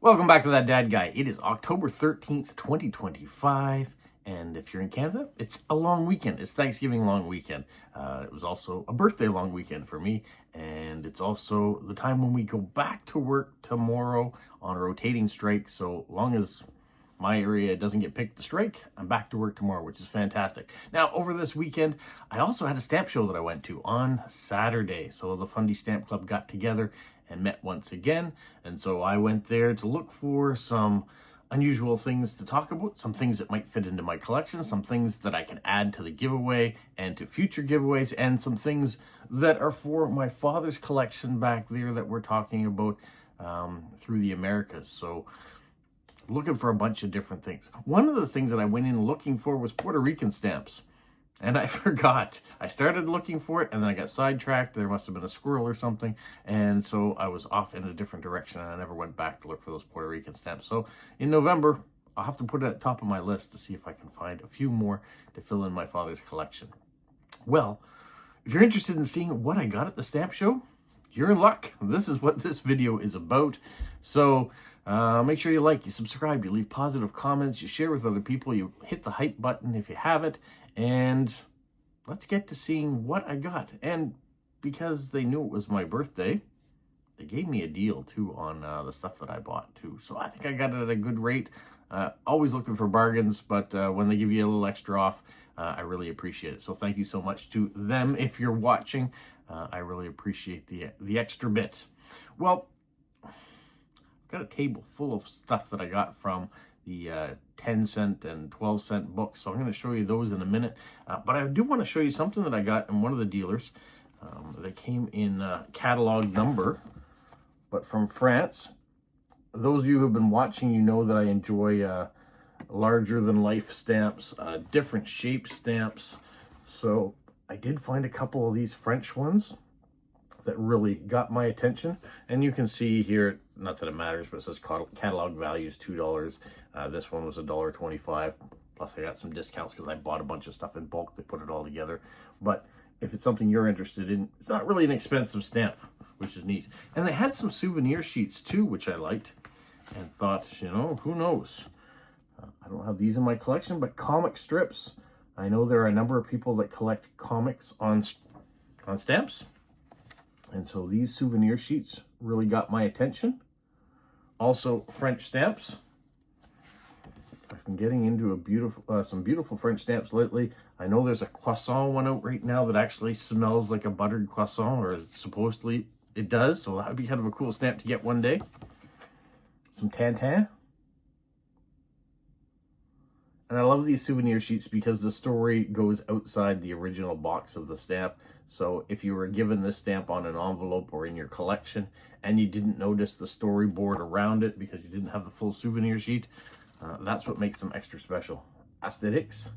Welcome back to That Dad Guy. It is October 13th, 2025, and if you're in Canada, it's a long weekend. It's Thanksgiving long weekend. It was also a birthday long weekend for me, and it's also the time when we go back to work tomorrow on a rotating strike. So long as my area doesn't get picked to strike, I'm back to work tomorrow, which is fantastic. Now, over this weekend, I also had a stamp show that I went to on Saturday. So the Fundy Stamp Club got together and met once again. And so I went there to look for some unusual things to talk about, some things that might fit into my collection, some things that I can add to the giveaway and to future giveaways, and some things that are for my father's collection back there that we're talking about through the Americas. So looking for a bunch of different things. One of the things that I went in looking for was Puerto Rican stamps. And I forgot. I started looking for it, and then I got sidetracked. There must have been a squirrel or something. And so I was off in a different direction, and I never went back to look for those Puerto Rican stamps. So in November, I'll have to put it at the top of my list to see if I can find a few more to fill in my father's collection. Well, if you're interested in seeing what I got at the stamp show, you're in luck. This is what this video is about. So make sure you like, you subscribe, you leave positive comments, you share with other people, you hit the hype button if you have it, and let's get to seeing what I got. And because they knew it was my birthday, they gave me a deal too on the stuff that I bought too. So I think I got it at a good rate. Always looking for bargains, but when they give you a little extra off, I really appreciate it. So thank you so much to them if you're watching. I really appreciate the extra bit. Well, I've got a table full of stuff that I got from the 10-cent and 12-cent books. So I'm going to show you those in a minute. But I do want to show you something that I got in one of the dealers. That came in catalog number, but from France. Those of you who have been watching, you know that I enjoy larger-than-life stamps, different shape stamps. So I did find a couple of these French ones that really got my attention. And you can see here, not that it matters, but it says catalog values $2. This one was $1.25. Plus I got some discounts because I bought a bunch of stuff in bulk. They put it all together. But if it's something you're interested in, it's not really an expensive stamp, which is neat. And they had some souvenir sheets too, which I liked and thought, you know, who knows? I don't have these in my collection, but comic strips. I know there are a number of people that collect comics on stamps. And so these souvenir sheets really got my attention. Also, French stamps. I've been getting into some beautiful French stamps lately. I know there's a croissant one out right now that actually smells like a buttered croissant, or supposedly it does. So that would be kind of a cool stamp to get one day. Some Tintin. And I love these souvenir sheets because the story goes outside the original box of the stamp. So if you were given this stamp on an envelope or in your collection and you didn't notice the storyboard around it because you didn't have the full souvenir sheet, that's what makes them extra special. Aesthetics.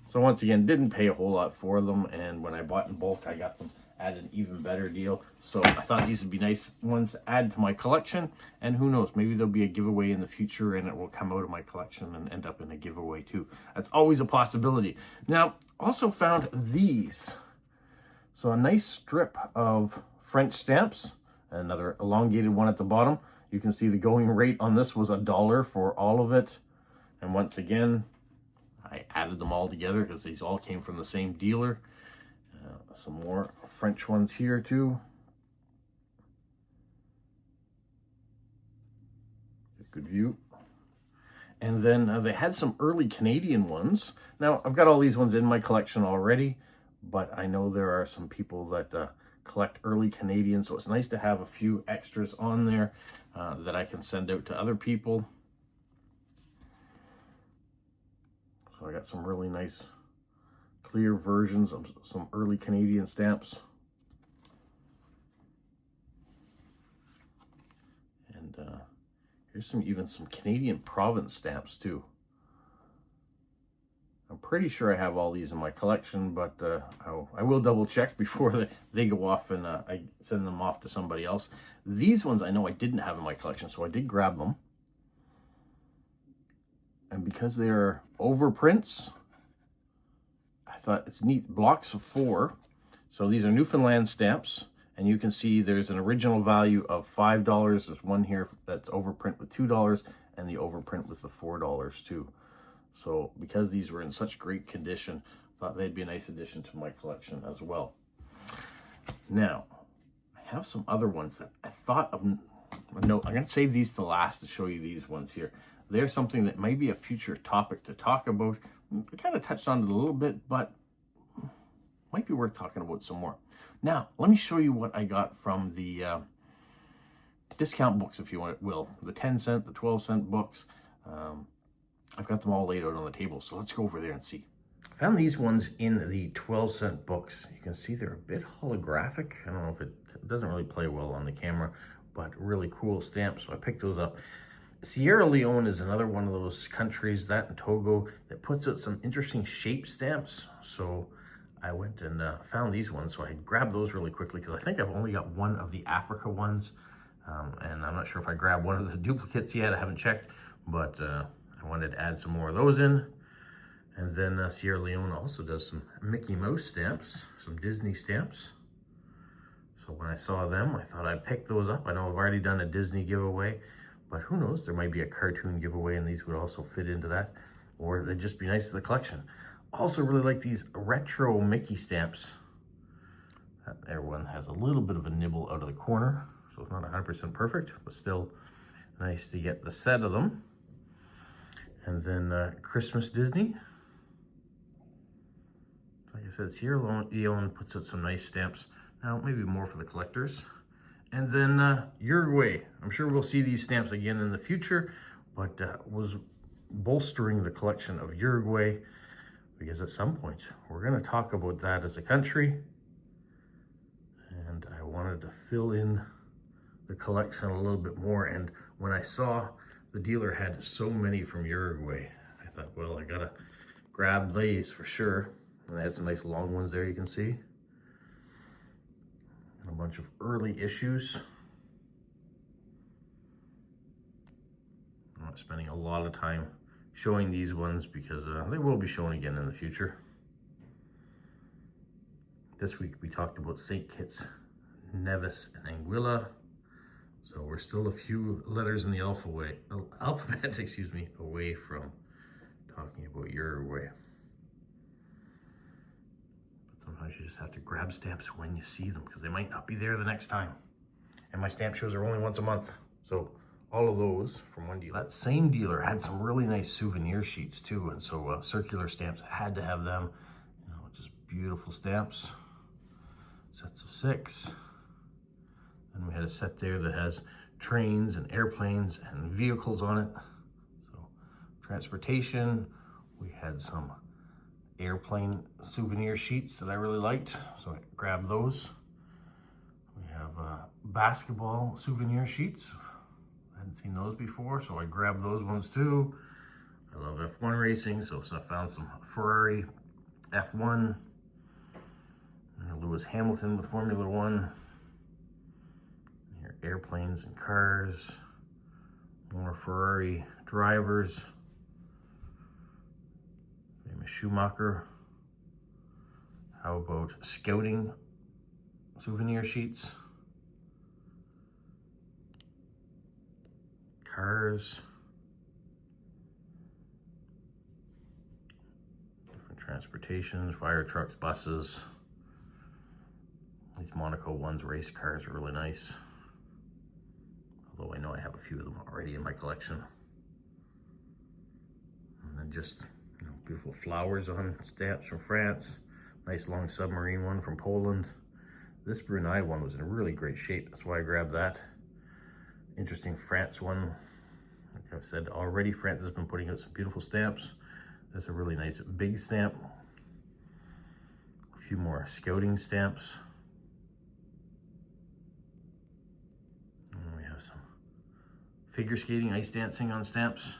So once again, didn't pay a whole lot for them, and when I bought in bulk, I got them at an even better deal. So I thought these would be nice ones to add to my collection, and who knows, maybe there'll be a giveaway in the future and it will come out of my collection and end up in a giveaway too. That's always a possibility. Now, also found these. So a nice strip of French stamps, another elongated one at the bottom. You can see the going rate on this was $1 for all of it. And once again, I added them all together because these all came from the same dealer. Some more French ones here too. Good view. And then they had some early Canadian ones. Now, I've got all these ones in my collection already, but I know there are some people that collect early Canadian, so it's nice to have a few extras on there that I can send out to other people. So I got some really nice clear versions of some early Canadian stamps. And here's even some Canadian province stamps too. I'm pretty sure I have all these in my collection, but I will double check before they go off and I send them off to somebody else. These ones I know I didn't have in my collection, so I did grab them. And because they're overprints, I thought it's neat. Blocks of 4. So these are Newfoundland stamps, And you can see there's an original value of $5. There's one here that's overprint with $2 and the overprint with the $4 too. So because these were in such great condition, I thought they'd be a nice addition to my collection as well. Now, I have some other ones that I thought of. No, I'm going to save these to last to show you these ones here. They're something that might be a future topic to talk about. I kind of touched on it a little bit, but might be worth talking about some more. Now, let me show you what I got from the discount books, if you will. The 10 cent, the 12 cent books. I've got them all laid out on the table, so let's go over there and see. I found these ones in the 12 cent books. You can see they're a bit holographic. I don't know if it doesn't really play well on the camera, but really cool stamps, so I picked those up. Sierra Leone is another one of those countries, that and Togo, that puts out some interesting shape stamps. So I went and found these ones, so I grabbed those really quickly because I think I've only got one of the Africa ones, and I'm not sure if I grabbed one of the duplicates yet. I haven't checked, but I wanted to add some more of those in. And then Sierra Leone also does some Mickey Mouse stamps, some Disney stamps. So when I saw them, I thought I'd pick those up. I know I've already done a Disney giveaway, but who knows, there might be a cartoon giveaway and these would also fit into that, or they'd just be nice to the collection. Also really like these retro Mickey stamps. That there one has a little bit of a nibble out of the corner, so it's not 100% perfect, but still nice to get the set of them. And then Christmas Disney. Like I said, Sierra Leone puts out some nice stamps. Now, maybe more for the collectors. And then Uruguay. I'm sure we'll see these stamps again in the future, but was bolstering the collection of Uruguay because at some point we're going to talk about that as a country. And I wanted to fill in the collection a little bit more. And when I saw the dealer had so many from Uruguay, I thought, well, I got to grab these for sure. And they had some nice long ones there, you can see. And a bunch of early issues. I'm not spending a lot of time showing these ones because they will be shown again in the future. This week we talked about St. Kitts, Nevis, and Anguilla. So we're still a few letters in the alphabet, excuse me, away from talking about Uruguay. Sometimes you just have to grab stamps when you see them because they might not be there the next time. And my stamp shows are only once a month. So all of those from one dealer. That same dealer had some really nice souvenir sheets too. And so circular stamps, had to have them. You know, just beautiful stamps. Sets of 6. And we had a set there that has trains and airplanes and vehicles on it. So transportation, we had some airplane souvenir sheets that I really liked, so I grabbed those. We have basketball souvenir sheets. I hadn't seen those before, so I grabbed those ones too. I love F1 racing, so I found some Ferrari F1, and Lewis Hamilton with Formula 1. Here, airplanes and cars, more Ferrari drivers. Schumacher. How about scouting souvenir sheets? Cars. Different transportations, fire trucks, buses. These Monaco ones, race cars, are really nice. Although I know I have a few of them already in my collection. And then just beautiful flowers on stamps from France. Nice long submarine one from Poland. This Brunei one was in really great shape. That's why I grabbed that. Interesting France one. Like I've said already, France has been putting out some beautiful stamps. That's a really nice big stamp. A few more scouting stamps. And we have some figure skating, ice dancing on stamps.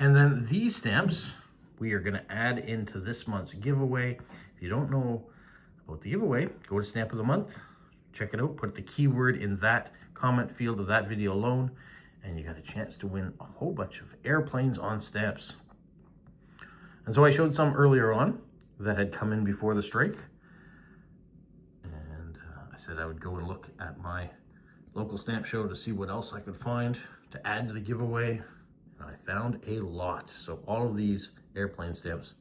And then these stamps we are going to add into this month's giveaway. If you don't know about the giveaway, go to Stamp of the Month, check it out, put the keyword in that comment field of that video alone, and you got a chance to win a whole bunch of airplanes on stamps. And so I showed some earlier on that had come in before the strike. And I said I would go and look at my local stamp show to see what else I could find to add to the giveaway. And I found a lot. So all of these airplane stamps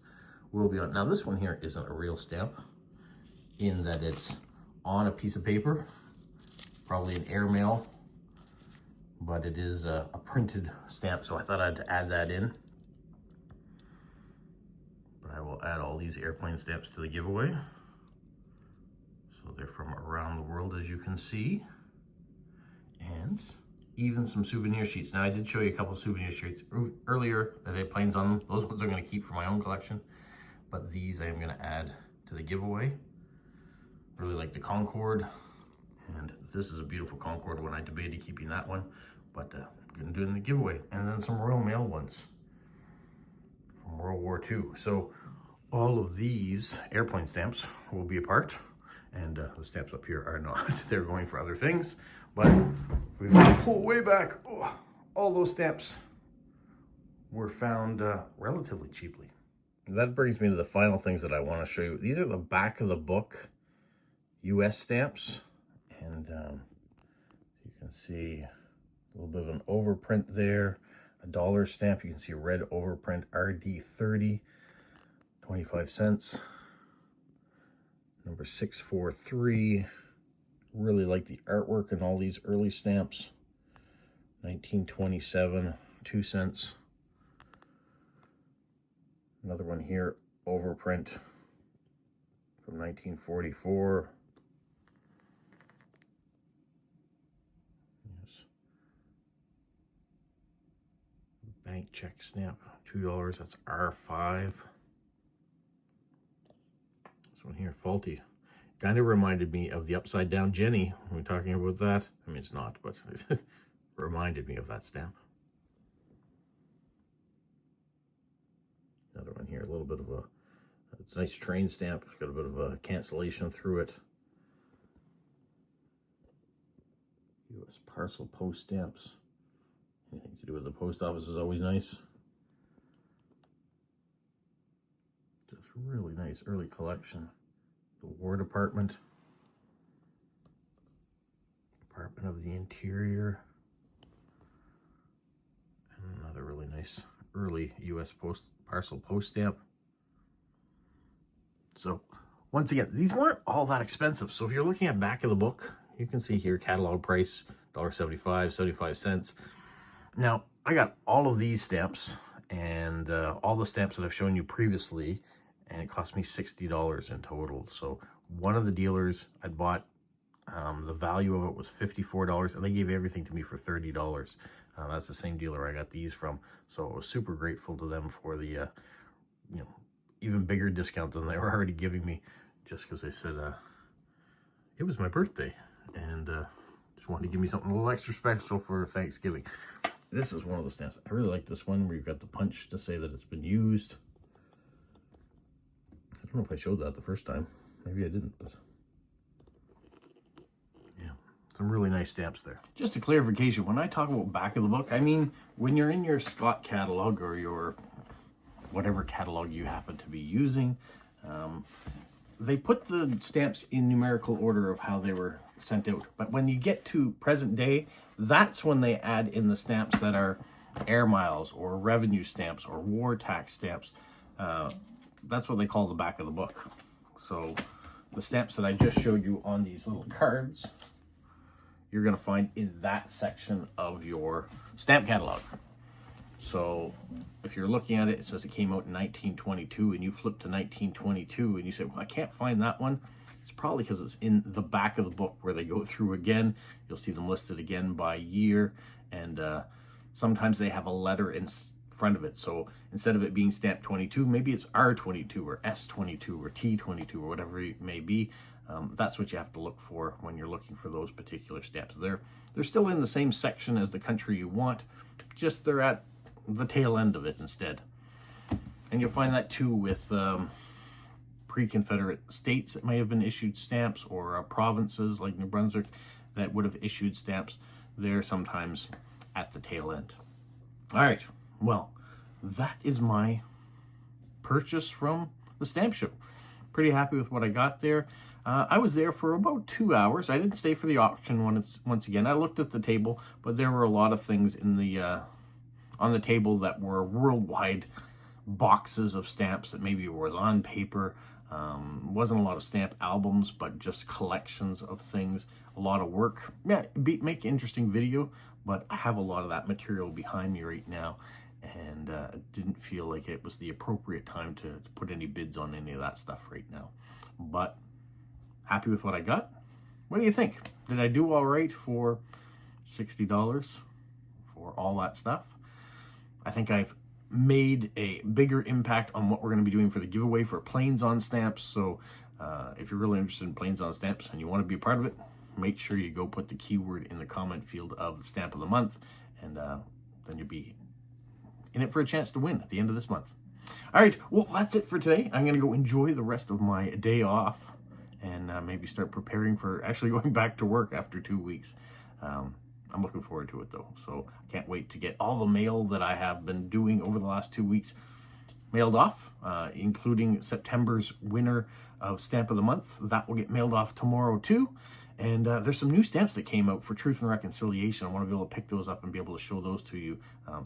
will be on. Now this one here isn't a real stamp in that it's on a piece of paper, probably an airmail, but it is a printed stamp. So I thought I'd add that in. But I will add all these airplane stamps to the giveaway. So they're from around the world, as you can see. And even some souvenir sheets. Now I did show you a couple of souvenir sheets earlier that had planes on them. Those ones I'm going to keep for my own collection. But these I am going to add to the giveaway. Really like the Concorde. And this is a beautiful Concorde one. I debated keeping that one. But I'm going to do it in the giveaway. And then some Royal Mail ones from World War II. So all of these airplane stamps will be a part. And the stamps up here are not. They're going for other things. But we've got to pull way back. Oh, all those stamps were found relatively cheaply. That brings me to the final things that I want to show you. These are the back of the book US stamps. And you can see a little bit of an overprint there. A dollar stamp. You can see a red overprint RD30, 25 cents. Number 643. Really like the artwork in all these early stamps. 1927, 2 cents. Another one here, overprint from 1944. Yes. Bank check stamp, $2. That's R5. This one here, faulty. Kind of reminded me of the Upside Down Jenny. Are we talking about that? I mean, it's not, but it reminded me of that stamp. Another one here, a little bit of a, it's a nice train stamp. It's got a bit of a cancellation through it. U.S. parcel post stamps. Anything to do with the post office is always nice. Just really nice early collection. The War Department, Department of the Interior, and another really nice early U.S. parcel post stamp. So once again, these weren't all that expensive. So if you're looking at back of the book, you can see here catalog price $1.75, 75 cents. Now I got all of these stamps and all the stamps that I've shown you previously, and it cost me $60 in total. So one of the dealers I bought, the value of it was $54, and they gave everything to me for $30. That's the same dealer I got these from. So I was super grateful to them for the, you know, even bigger discount than they were already giving me, just because they said it was my birthday, and just wanted to give me something a little extra special for Thanksgiving. This is one of the stamps. I really like this one where you've got the punch to say that it's been used. I don't know if I showed that the first time. Maybe I didn't, but yeah, some really nice stamps there. Just a clarification, when I talk about back of the book, I mean when you're in your Scott catalog or your whatever catalog you happen to be using, they put the stamps in numerical order of how they were sent out. But when you get to present day, that's when they add in the stamps that are air miles or revenue stamps or war tax stamps. That's what they call the back of the book. So the stamps that I just showed you on these little cards, you're going to find in that section of your stamp catalog. So if you're looking at it, it says it came out in 1922, and you flip to 1922 and you say, well, I can't find that one. It's probably because it's in the back of the book where they go through again. You'll see them listed again by year, and sometimes they have a letter in front of it. So instead of it being stamped 22, maybe it's R22 or S22 or T22 or whatever it may be. That's what you have to look for when you're looking for those particular stamps. They're still in the same section as the country you want, just they're at the tail end of it instead. And you'll find that too with pre-Confederate states that may have been issued stamps, or provinces like New Brunswick that would have issued stamps. They're sometimes at the tail end. All right, well, that is my purchase from the stamp show. Pretty happy with what I got there. I was there for about 2 hours. I didn't stay for the auction once again. I looked at the table, but there were a lot of things in the on the table that were worldwide boxes of stamps that maybe was on paper. Wasn't a lot of stamp albums, but just collections of things. A lot of work. Yeah, make an interesting video, but I have a lot of that material behind me right now, and didn't feel like it was the appropriate time to put any bids on any of that stuff right now. But happy with what I got. What do you think? Did I do all right for $60 for all that stuff? I think I've made a bigger impact on what we're going to be doing for the giveaway for Planes on Stamps. So if you're really interested in Planes on Stamps and you want to be a part of it, make sure you go put the keyword in the comment field of the stamp of the month, and then you'll be in it for a chance to win at the end of this month. All right, well, that's it for today. I'm going to go enjoy the rest of my day off and maybe start preparing for actually going back to work after 2 weeks. I'm looking forward to it, though, so I can't wait to get all the mail that I have been doing over the last 2 weeks mailed off, including September's winner of Stamp of the Month. That will get mailed off tomorrow, too. And there's some new stamps that came out for Truth and Reconciliation. I want to be able to pick those up and be able to show those to you.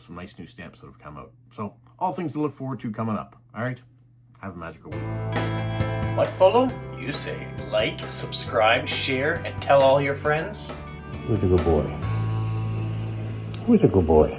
Some nice new stamps that have come out. So all things to look forward to coming up. All right, have a magical week. What, Polo? You say like, subscribe, share, and tell all your friends? Who's a good boy? Who's a good boy?